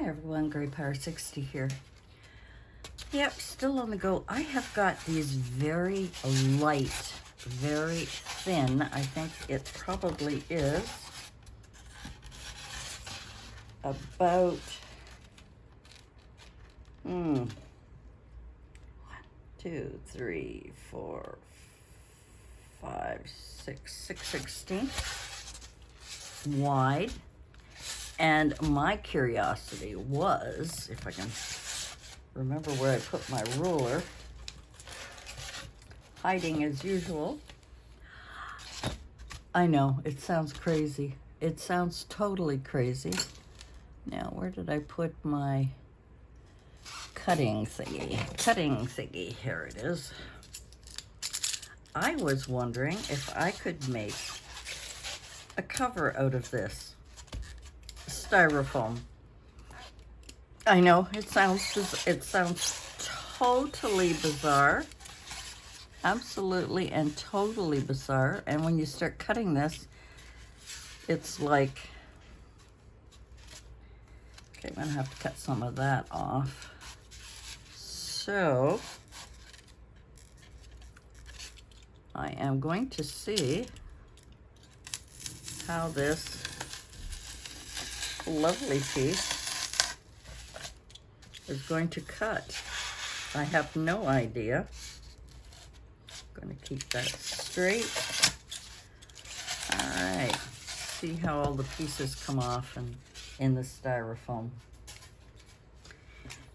Hi everyone, Gray Power 60 here. Yep, still on the go. I have got these very light, very thin. I think it probably is about 1, 2, 3, 4, 5, 6, 6/16 wide. And my curiosity was, if I can remember where I put my ruler, hiding as usual. I know, it sounds crazy. It sounds totally crazy. Now, where did I put my cutting thingy? Cutting thingy, here it is. I was wondering if I could make a cover out of this Styrofoam. I know, it sounds totally bizarre. Absolutely and totally bizarre. And when you start cutting this, it's like, okay, I'm gonna have to cut some of that off. So I am going to see how this lovely piece is going to cut. I have no idea. I'm going to keep that straight. All right, see how all the pieces come off and in the Styrofoam.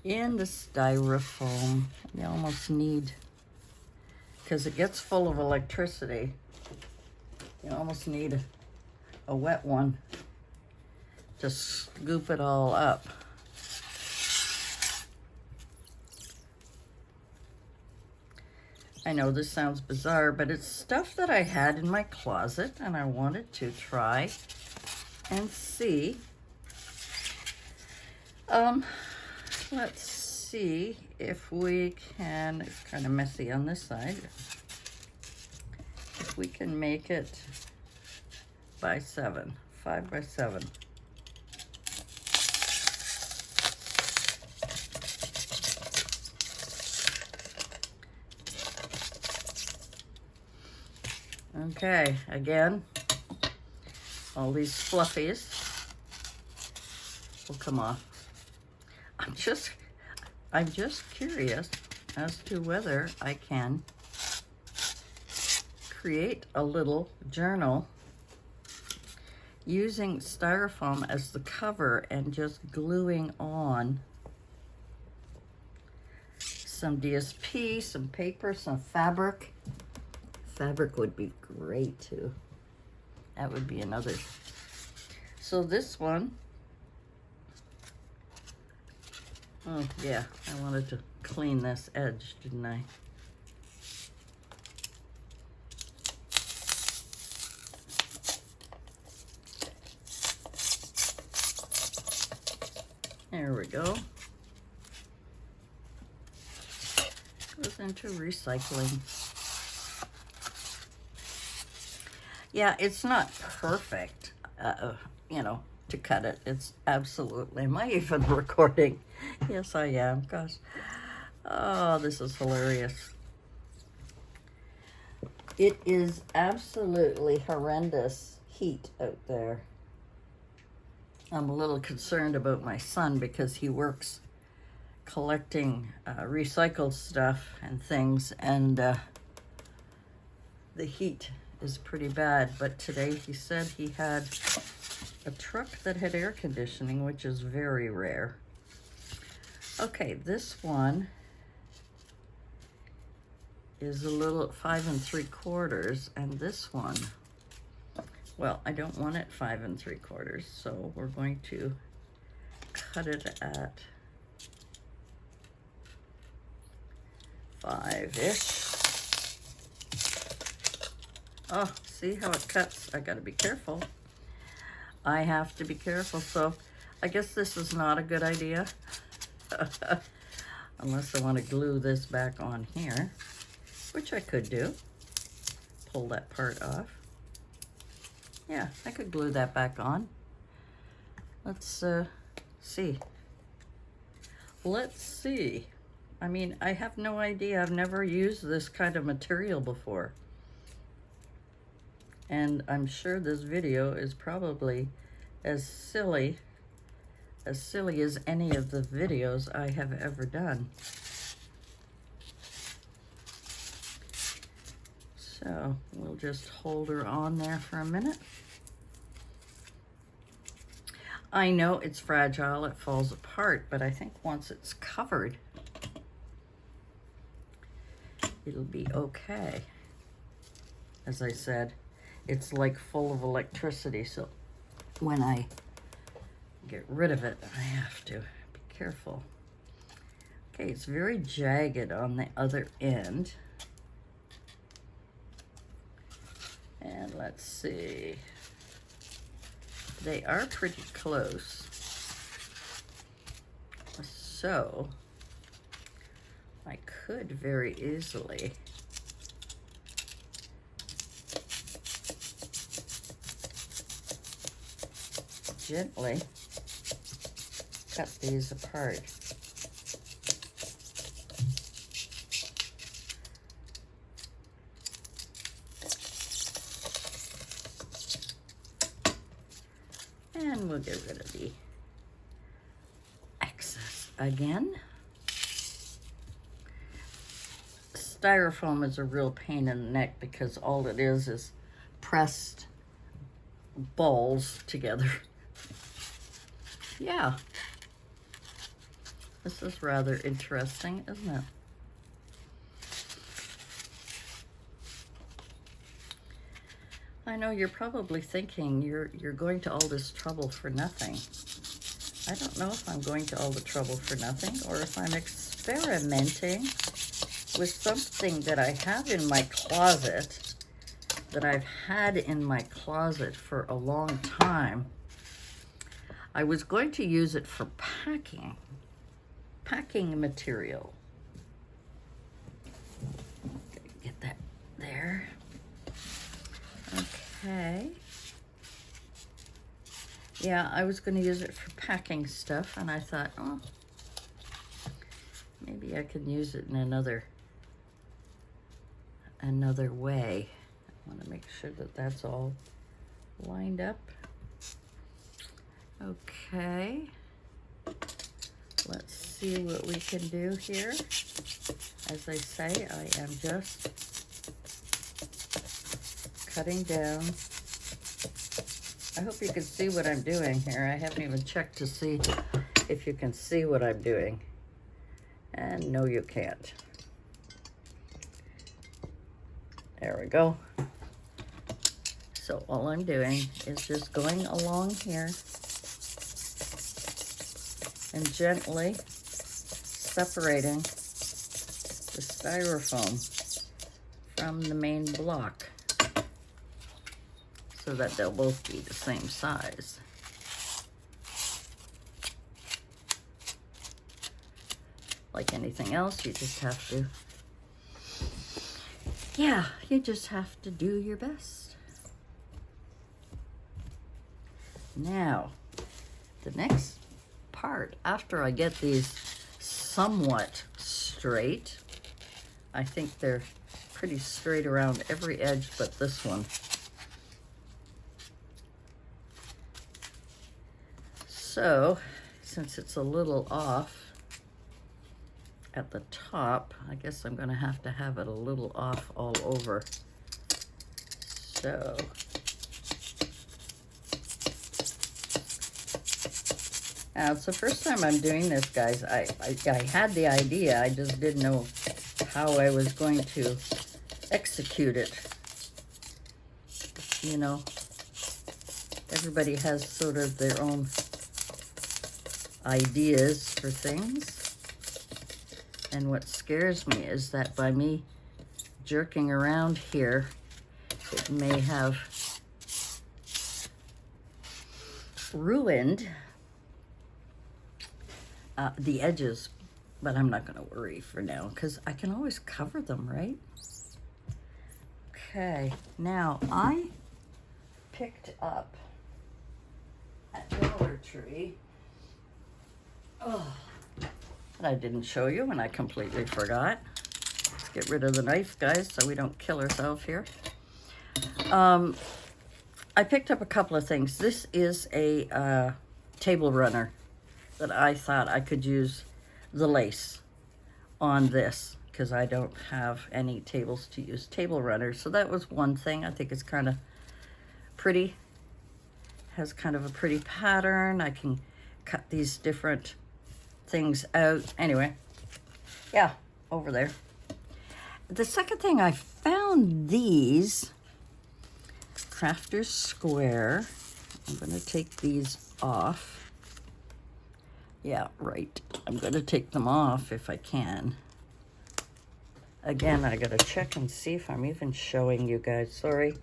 In the Styrofoam, you almost need, because it gets full of electricity, you almost need a wet one to scoop it all up. I know this sounds bizarre, but it's stuff that I had in my closet and I wanted to try and see. Let's see if we can, it's kind of messy on this side, if we can make it by 7, 5 by 7. Okay, again, all these fluffies will come off. I'm just curious as to whether I can create a little journal using Styrofoam as the cover and just gluing on some DSP, some paper, some fabric. Fabric would be great too. That would be another. So this one, oh yeah, I wanted to clean this edge, didn't I? There we go. Goes into recycling. Yeah, it's not perfect, you know, to cut it. It's absolutely, am I even recording? Yes, I am, gosh. Oh, this is hilarious. It is absolutely horrendous heat out there. I'm a little concerned about my son because he works collecting recycled stuff and things, and the heat is pretty bad. But today he said he had a truck that had air conditioning, which is very rare. Okay, this one is a little 5 3/4, and this one, well, I don't want it 5 3/4, so we're going to cut it at 5-ish. Oh, see how it cuts? I gotta be careful. I have to be careful, so I guess this is not a good idea. Unless I want to glue this back on here, which I could do. Pull that part off. Yeah, I could glue that back on. Let's see. let's see. I mean, I have no idea. I've never used this kind of material before. And I'm sure this video is probably as silly as any of the videos I have ever done. So we'll just hold her on there for a minute. I know it's fragile, it falls apart, but I think once it's covered, it'll be okay. As I said, it's like full of electricity, so when I get rid of it, I have to be careful. Okay, it's very jagged on the other end. And let's see. They are pretty close. So I could very easily gently cut these apart. And we'll get rid of the excess again. Styrofoam is a real pain in the neck because all it is pressed balls together. Yeah. This is rather interesting, isn't it? I know you're probably thinking you're going to all this trouble for nothing. I don't know if I'm going to all the trouble for nothing or if I'm experimenting with something that I have in my closet, that I've had in my closet for a long time. I was going to use it for packing material. Get that there. Okay. Yeah, I was going to use it for packing stuff, and I thought, oh, maybe I can use it in another way. I want to make sure that that's all lined up. Okay. Let's see what we can do here. As I say, I am just cutting down. I hope you can see what I'm doing here. I haven't even checked to see if you can see what I'm doing. And no, you can't. There we go. So all I'm doing is just going along here and gently separating the styrofoam from the main block so that they'll both be the same size. Like anything else, you just have to, you just have to do your best. Now, the next part, after I get these somewhat straight, I think they're pretty straight around every edge but this one. So, since it's a little off at the top, I guess I'm going to have it a little off all over. So, now it's the first time I'm doing this, guys. I had the idea, I just didn't know how I was going to execute it. You know, everybody has sort of their own ideas for things. And what scares me is that by me jerking around here, it may have ruined the edges, but I'm not going to worry for now because I can always cover them, right? Okay, now I picked up at Dollar Tree that I didn't show you and I completely forgot. Let's get rid of the knife, guys, so we don't kill ourselves here. I picked up a couple of things. This is a table runner that I thought I could use the lace on this because I don't have any tables to use table runners. So that was one thing. I think it's kind of pretty. Has kind of a pretty pattern. I can cut these different things out. Anyway, yeah, over there. The second thing, I found these Crafter's Square. I'm going to take these off. Yeah, right. I'm going to take them off if I can. Again, I got to check and see if I'm even showing you guys. Sorry.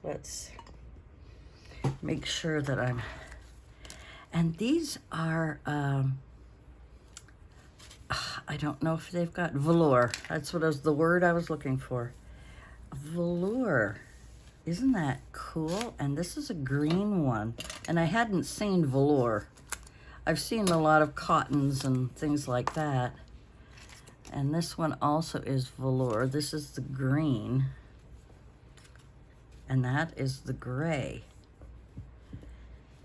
Let's make sure that I'm... And these are, I don't know if they've got velour. That's what the word I was looking for. Velour. Isn't that cool? And this is a green one. And I hadn't seen velour. I've seen a lot of cottons and things like that. And this one also is velour. This is the green. And that is the gray.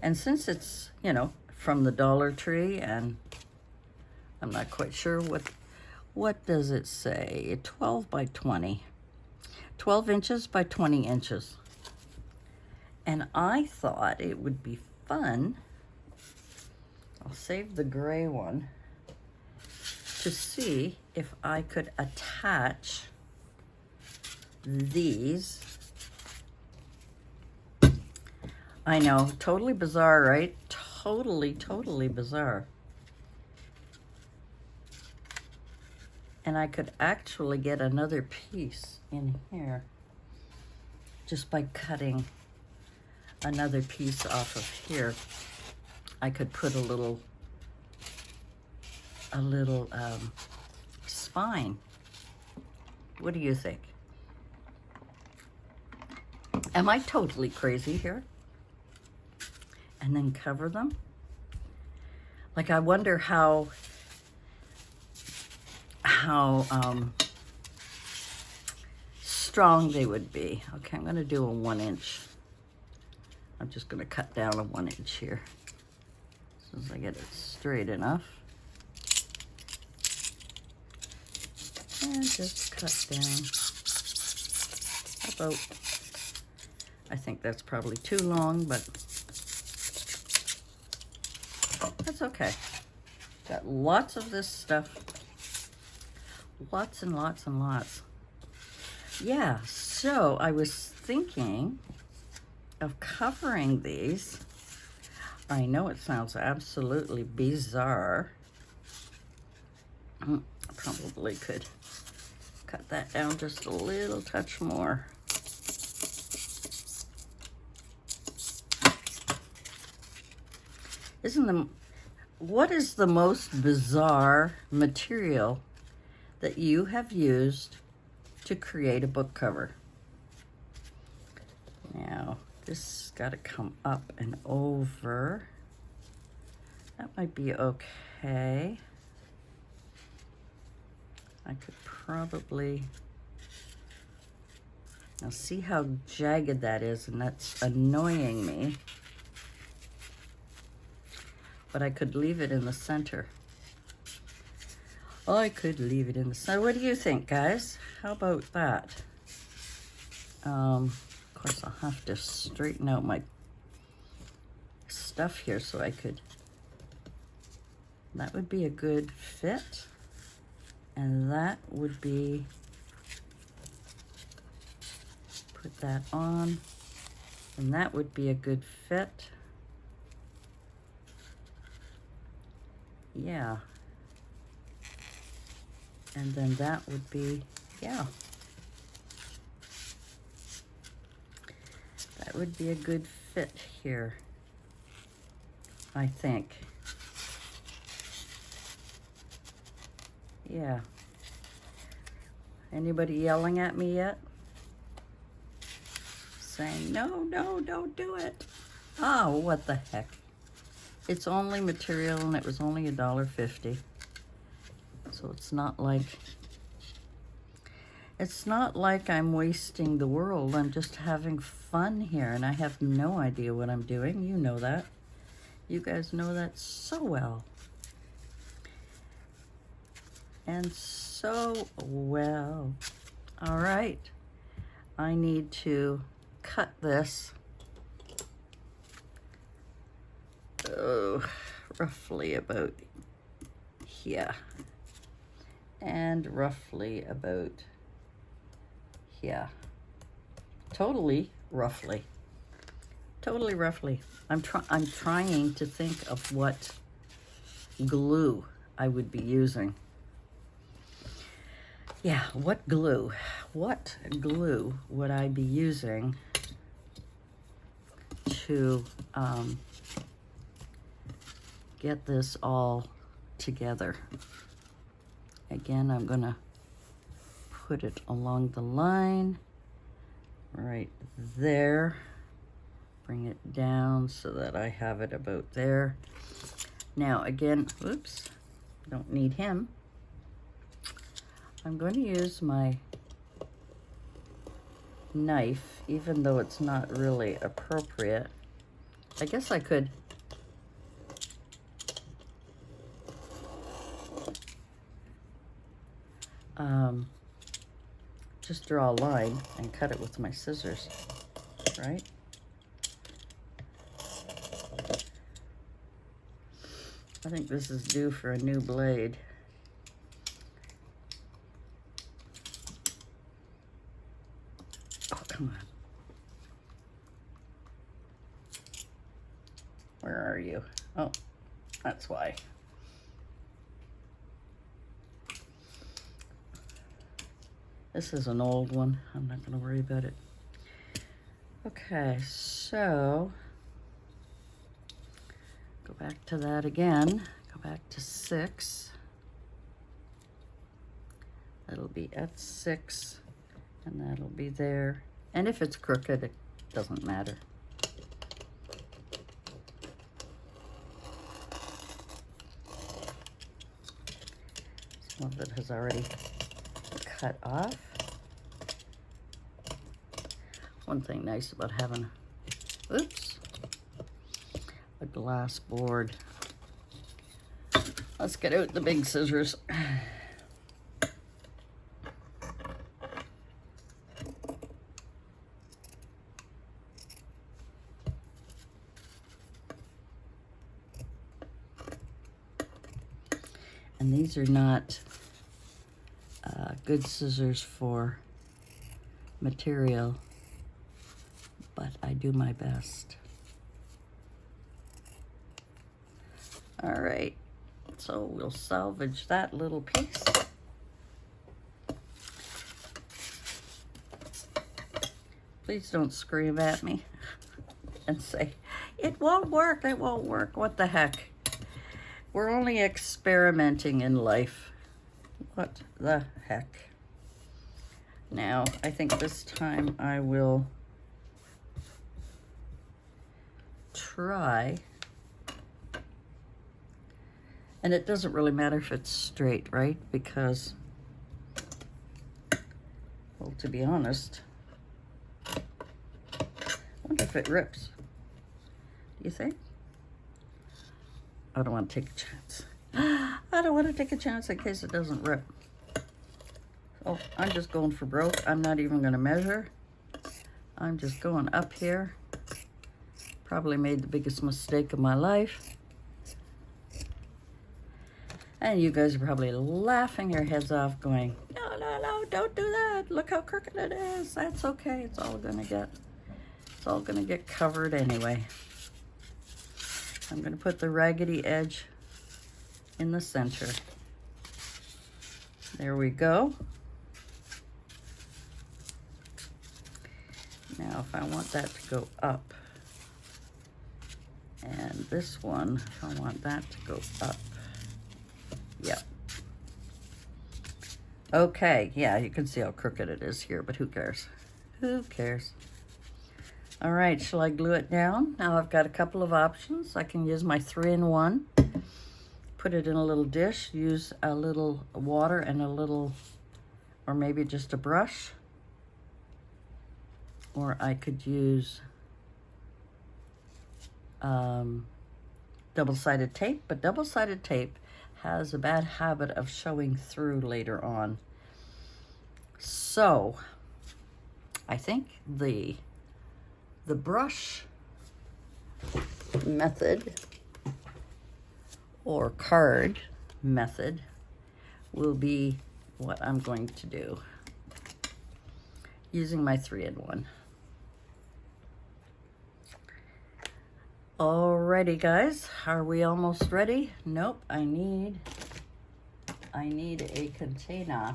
And since it's, you know, from the Dollar Tree, and I'm not quite sure what does it say? 12 by 20. 12 inches by 20 inches. And I thought it would be fun, I'll save the gray one, to see if I could attach these. I know, totally bizarre, right? Totally bizarre. And I could actually get another piece in here just by cutting another piece off of here. I could put a little spine. What do you think? Am I totally crazy here? And then cover them? Like, I wonder how strong they would be. Okay, I'm going to do a 1 inch. I'm just going to cut down a 1 inch here. As soon as I get it straight enough. And just cut down about, I think that's probably too long, but that's okay. Got lots of this stuff. Lots and lots and lots. Yeah, so I was thinking of covering these. I know it sounds absolutely bizarre. Probably could cut that down just a little touch more. What is the most bizarre material that you have used to create a book cover? Now, this got to come up and over. That might be okay. I could probably... Now see how jagged that is, and that's annoying me. But I could leave it in the center. I could leave it in the center. What do you think, guys? How about that? Of course, I'll have to straighten out my stuff here so I could... That would be a good fit. And that would be... Put that on. And that would be a good fit. Yeah. And then that would be, yeah. That would be a good fit here, I think. Yeah. Anybody yelling at me yet? Saying, no, no, don't do it. Oh, what the heck. It's only material and it was only $1.50. So it's not like I'm wasting the world. I'm just having fun here, and I have no idea what I'm doing. You know that. You guys know that so well. And so well. All right. I need to cut this. Roughly about here. And roughly about here. Totally roughly. I'm trying to think of what glue I would be using. Yeah, what glue would I be using to get this all together? Again, I'm gonna put it along the line right there. Bring it down so that I have it about there. Now again, oops, don't need him. I'm going to use my knife, even though it's not really appropriate. I guess I could just draw a line and cut it with my scissors, right? I think this is due for a new blade. Oh, come on. Where are you? Oh, that's why. This is an old one. I'm not going to worry about it. Okay, so go back to that again. Go back to 6. That'll be at 6, and that'll be there. And if it's crooked, it doesn't matter. Some of it has already cut off. One thing nice about having, oops, a glass board. Let's get out the big scissors. And these are not good scissors for material, but I do my best. All right, so we'll salvage that little piece. Please don't scream at me and say, it won't work, it won't work. What the heck? We're only experimenting in life. What the heck? Now, I think this time I will try, and it doesn't really matter if it's straight, right? Because, well, to be honest, I wonder if it rips. Do you think? I don't want to take a chance. I don't want to take a chance in case it doesn't rip. So I'm just going for broke. I'm not even going to measure. I'm just going up here. Probably made the biggest mistake of my life. And you guys are probably laughing your heads off going, no, no, no, don't do that. Look how crooked it is. That's okay. It's all going to get covered anyway. I'm going to put the raggedy edge in the center. There we go. Now, if I want that to go up, and this one, if I want that to go up, yep. Okay, yeah, you can see how crooked it is here, but who cares? Who cares? All right, shall I glue it down? Now I've got a couple of options. I can use my 3-in-1, put it in a little dish, use a little water and a little, or maybe just a brush. Or I could use double-sided tape, but double-sided tape has a bad habit of showing through later on. So I think the brush method or card method will be what I'm going to do using my 3-in-1. Alrighty guys, are we almost ready? Nope, I need a container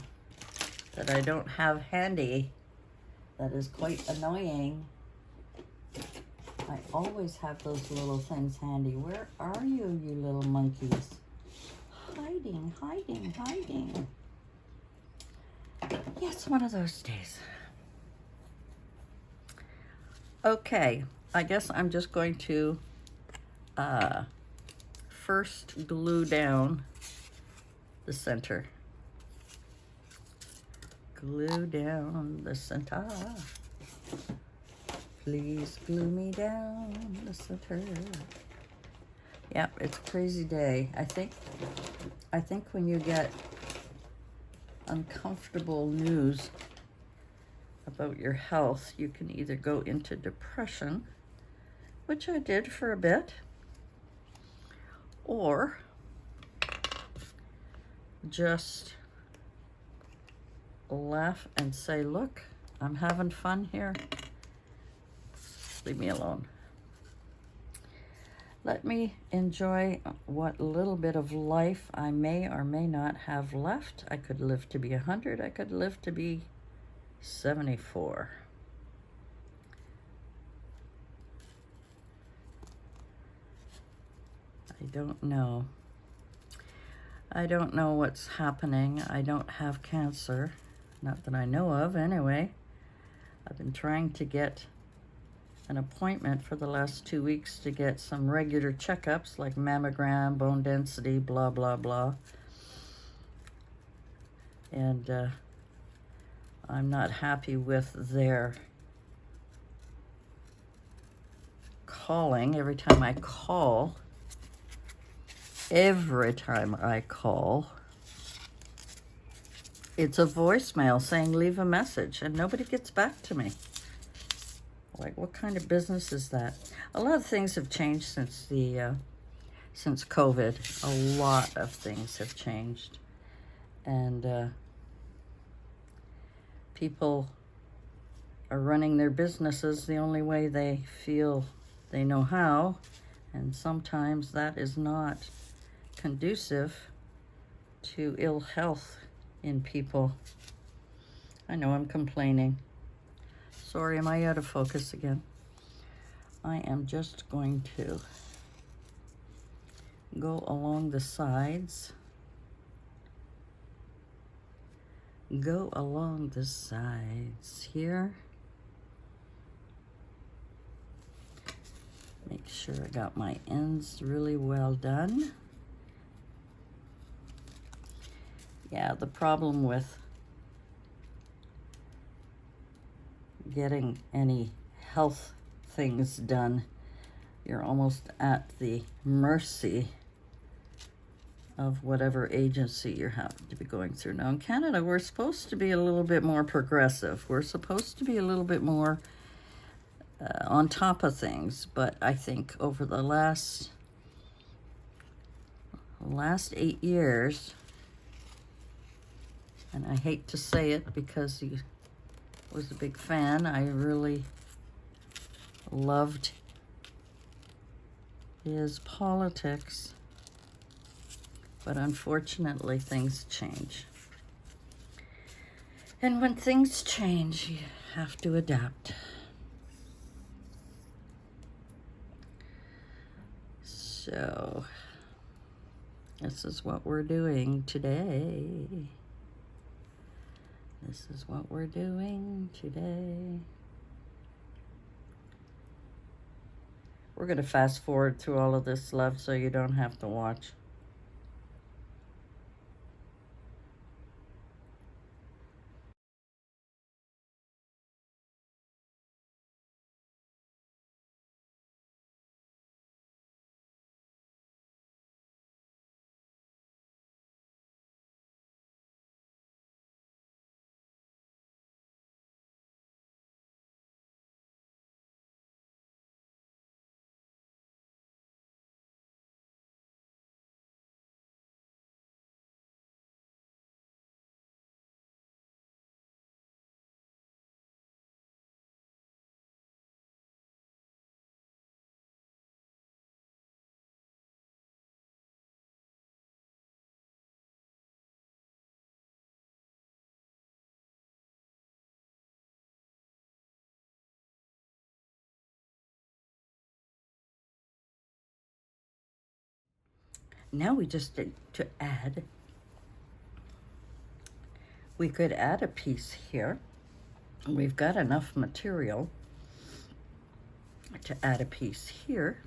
that I don't have handy. That is quite annoying. I always have those little things handy. Where are you, you little monkeys? Hiding, hiding, hiding. Yes, one of those days. Okay, I guess I'm just going to first glue down the center. Glue down the center. Please glue me down the center. Yep, it's a crazy day. I think when you get uncomfortable news about your health, you can either go into depression, which I did for a bit, or just laugh and say, look, I'm having fun here. Leave me alone. Let me enjoy what little bit of life I may or may not have left. I could live to be 100. I could live to be 74. I don't know. I don't know what's happening. I don't have cancer. Not that I know of, anyway. I've been trying to get an appointment for the last 2 weeks to get some regular checkups like mammogram, bone density, blah, blah, blah. And I'm not happy with their calling. Every time I call, it's a voicemail saying leave a message, and nobody gets back to me. Like, what kind of business is that? A lot of things have changed since since COVID. A lot of things have changed, and people are running their businesses the only way they feel they know how, and sometimes that is not conducive to ill health in people. I know I'm complaining. Sorry, am I out of focus again? I am just going to go along the sides. Go along the sides here. Make sure I got my ends really well done. Yeah, the problem with getting any health things done, you're almost at the mercy of whatever agency you happen to be going through. Now in Canada, we're supposed to be a little bit more progressive. We're supposed to be a little bit more on top of things, but I think over the last 8 years, and I hate to say it because he was a big fan, I really loved his politics, but unfortunately things change. And when things change, you have to adapt. So, this is what we're doing today. This is what we're doing today. We're going to fast forward through all of this, love, so you don't have to watch. Now we just need to add, we could add a piece here. We've got enough material to add a piece here,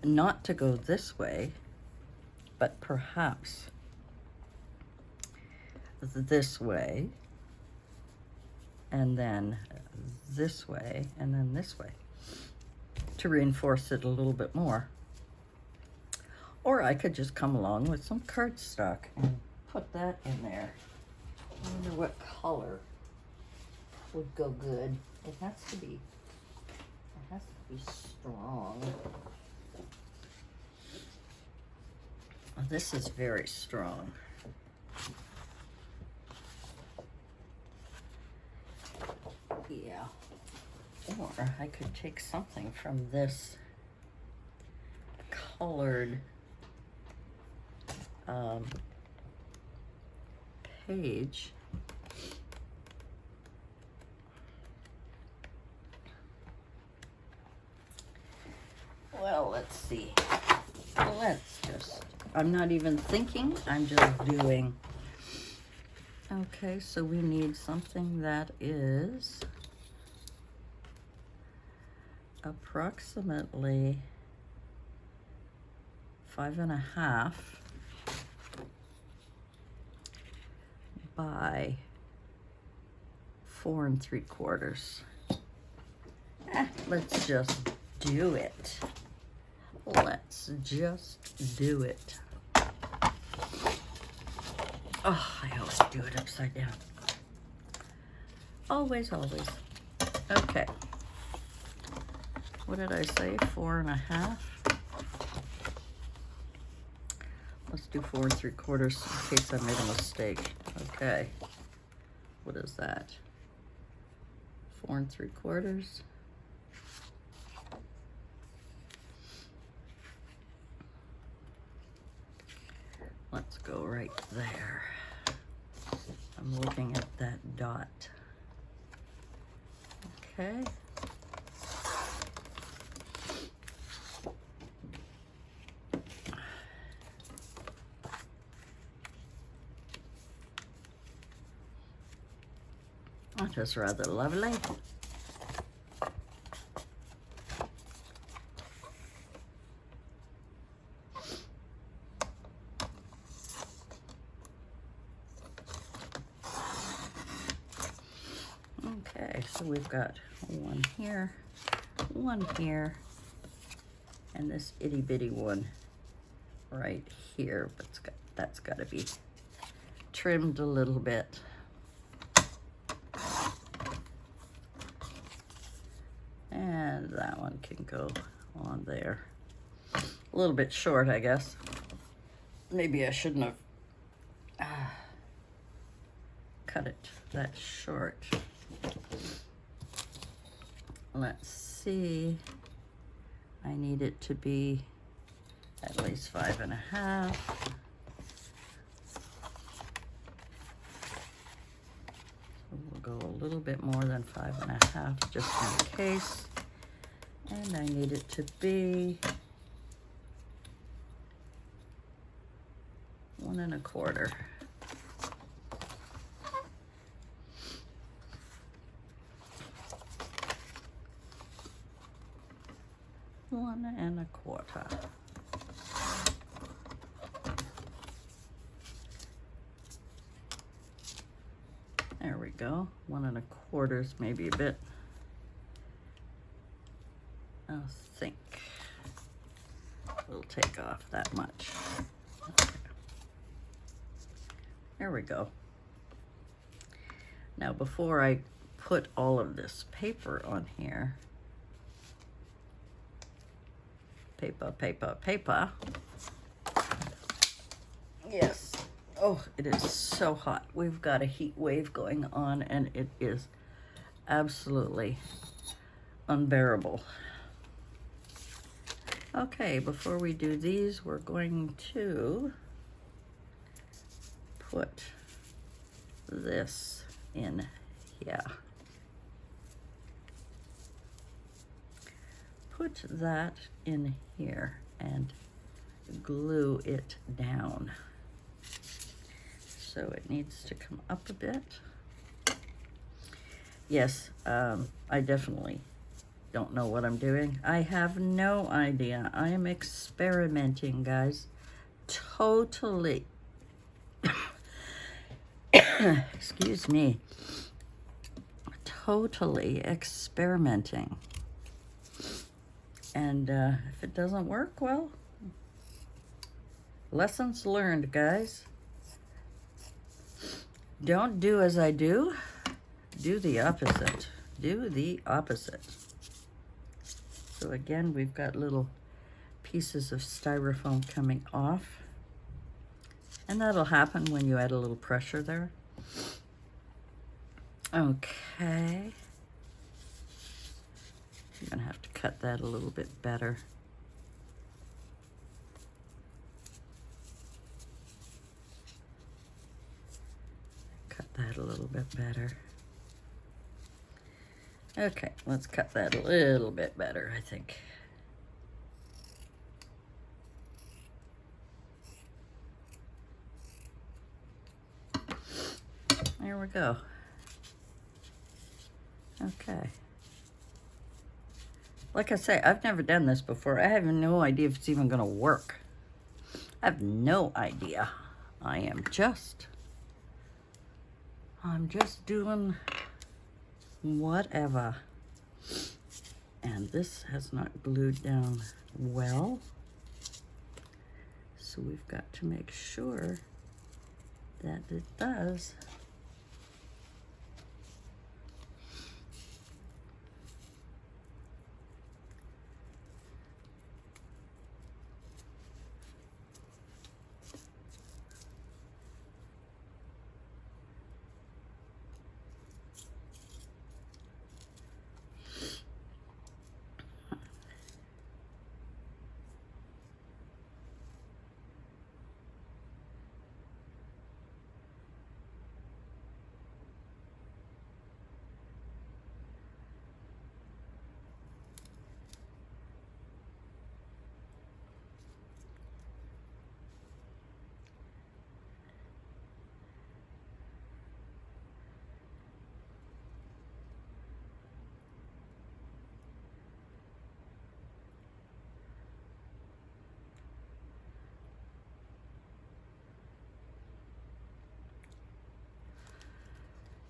not to go this way, but perhaps this way, and then this way, and then this way, to reinforce it a little bit more. Or I could just come along with some cardstock and put that in there. I wonder what color would go good. It has to be strong. Oh, this is very strong. Yeah. Or I could take something from this colored page. Well, let's see. I'm not even thinking, I'm just doing. Okay, so we need something that is approximately 5.5 by 4 3/4. Let's just do it. Let's just do it. Oh, I always do it upside down. Always, always. Okay. What did I say? 4.5? Let's do 4 3/4 in case I made a mistake. Okay. What is that? 4 3/4. Let's go right there. I'm looking at that dot. Okay. That is rather lovely. Okay, so we've got one here, and this itty bitty one right here, but that's got to be trimmed a little bit. And that one can go on there. A little bit short, I guess. Maybe I shouldn't have cut it that short. Let's see. I need it to be at least 5.5. So we'll go a little bit more than 5.5 just in case. And I need it to be 1 1/4. 1.25. There we go. 1.25 is maybe a bit. I think we'll take off that much. Okay. There we go. Now before I put all of this paper on here, paper. Yes. Oh, it is so hot. We've got a heat wave going on and it is absolutely unbearable. Okay, before we do these, we're going to put this in here. Put that in here and glue it down. So it needs to come up a bit. Yes, I definitely don't know what I'm doing. I have no idea. I am experimenting, guys. Totally. Excuse me. Totally experimenting. And if it doesn't work, well, lessons learned, guys. Don't do as I do. Do the opposite. Do the opposite. So again, we've got little pieces of styrofoam coming off. And that'll happen when you add a little pressure there. Okay. I'm gonna have to cut that a little bit better. Cut that a little bit better. Okay, let's cut that a little bit better, I think. There we go. Okay. Like I say, I've never done this before. I have no idea if it's even gonna work. I have no idea. I'm just doing whatever. And this has not glued down well. So we've got to make sure that it does.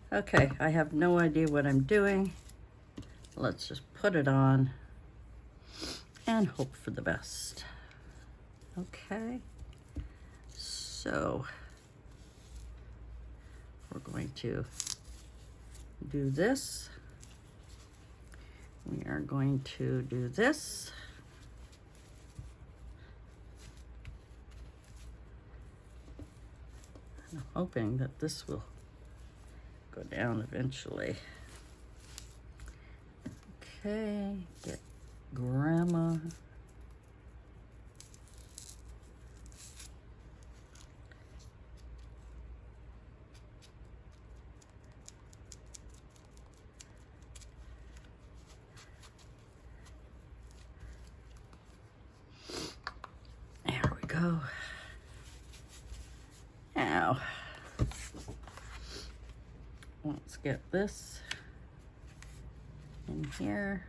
Okay, I have no idea what I'm doing. Let's just put it on and hope for the best. Okay, so we're going to do this. We are going to do this. I'm hoping that this will go down eventually. Okay, get grandma. There we go. Now, let's get this in here.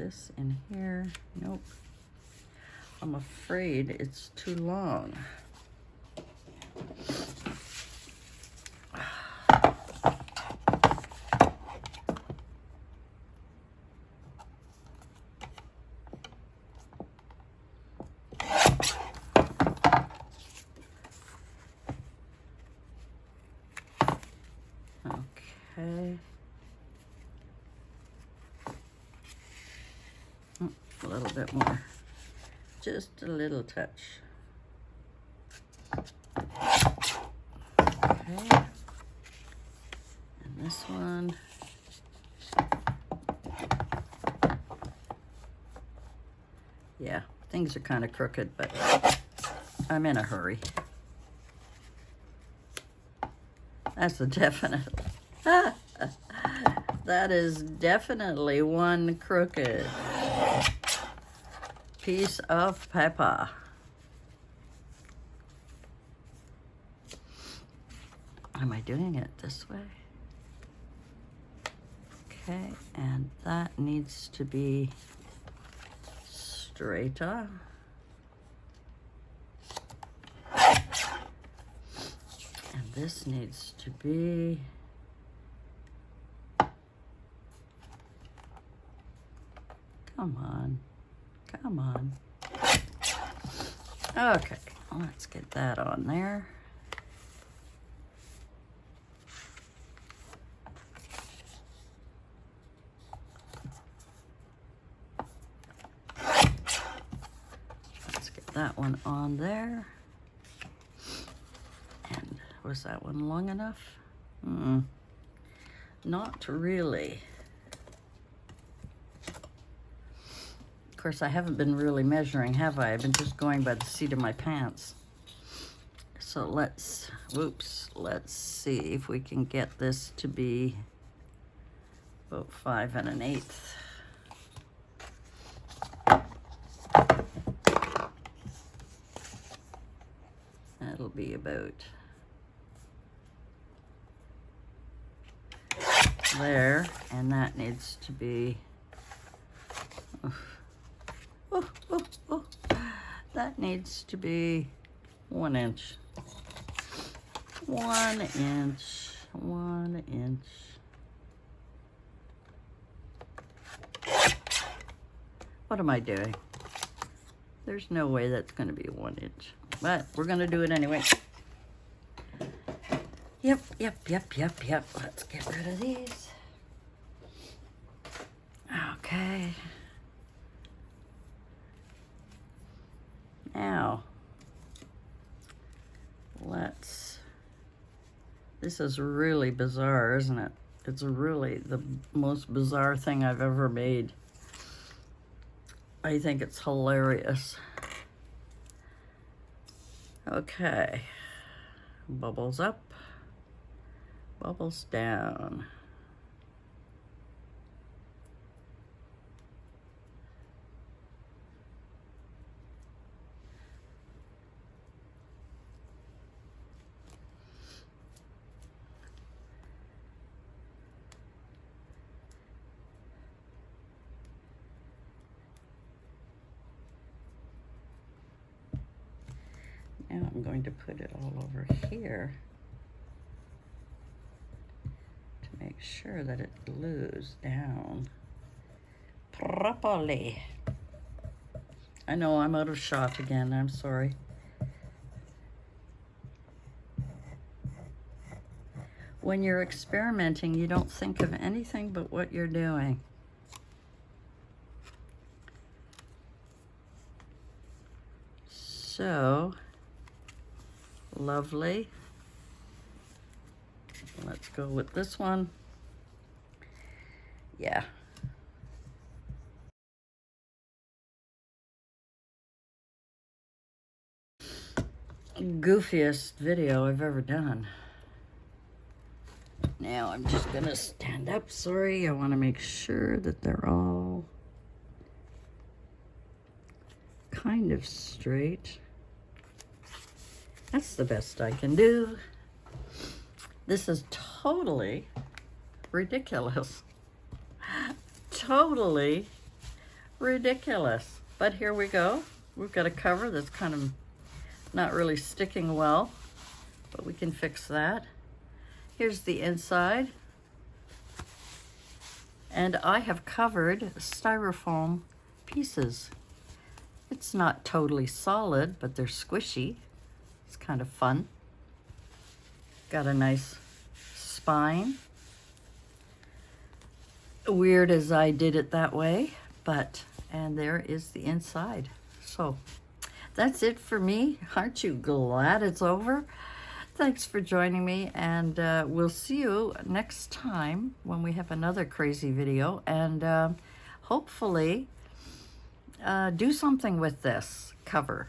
this in here. Nope. I'm afraid it's too long. Okay. A little bit more. Just a little touch. Okay. And this one. Yeah, things are kind of crooked, but I'm in a hurry. That's a definite. That is definitely one crooked piece of paper. Am I doing it this way? Okay, and that needs to be straighter. And this needs to be come on. Come on. Okay, let's get that on there. Let's get that one on there. And was that one long enough? Not really. Of course, I haven't been really measuring, have I? I've been just going by the seat of my pants. So let's see if we can get this to be about 5 1/8. That'll be about there, and that needs to be that needs to be 1 inch. 1 inch. 1 inch. What am I doing? There's no way that's going to be 1 inch, but we're going to do it anyway. Yep. Let's get rid of these. Okay. Now, this is really bizarre, isn't it? It's really the most bizarre thing I've ever made. I think it's hilarious. Okay. Bubbles up, bubbles down. Now I'm going to put it all over here to make sure that it glues down properly. I know I'm out of shot again, I'm sorry. When you're experimenting, you don't think of anything but what you're doing. So, lovely. Let's go with this one. Yeah. Goofiest video I've ever done. Now I'm just gonna stand up. Sorry, I want to make sure that they're all kind of straight. That's the best I can do. This is totally ridiculous. Totally Ridiculous. But here we go. We've got a cover that's kind of not really sticking well, but we can fix that. Here's the inside. And I have covered Styrofoam pieces. It's not totally solid, but they're squishy. It's kind of fun. Got a nice spine. Weird as I did it that way, but, and there is the inside. So that's it for me. Aren't you glad it's over? Thanks for joining me, and we'll see you next time when we have another crazy video, and hopefully do something with this cover.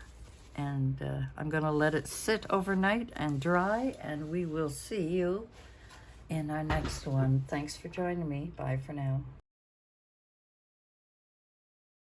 And I'm gonna let it sit overnight and dry, and we will see you in our next one. Thanks for joining me. Bye for now.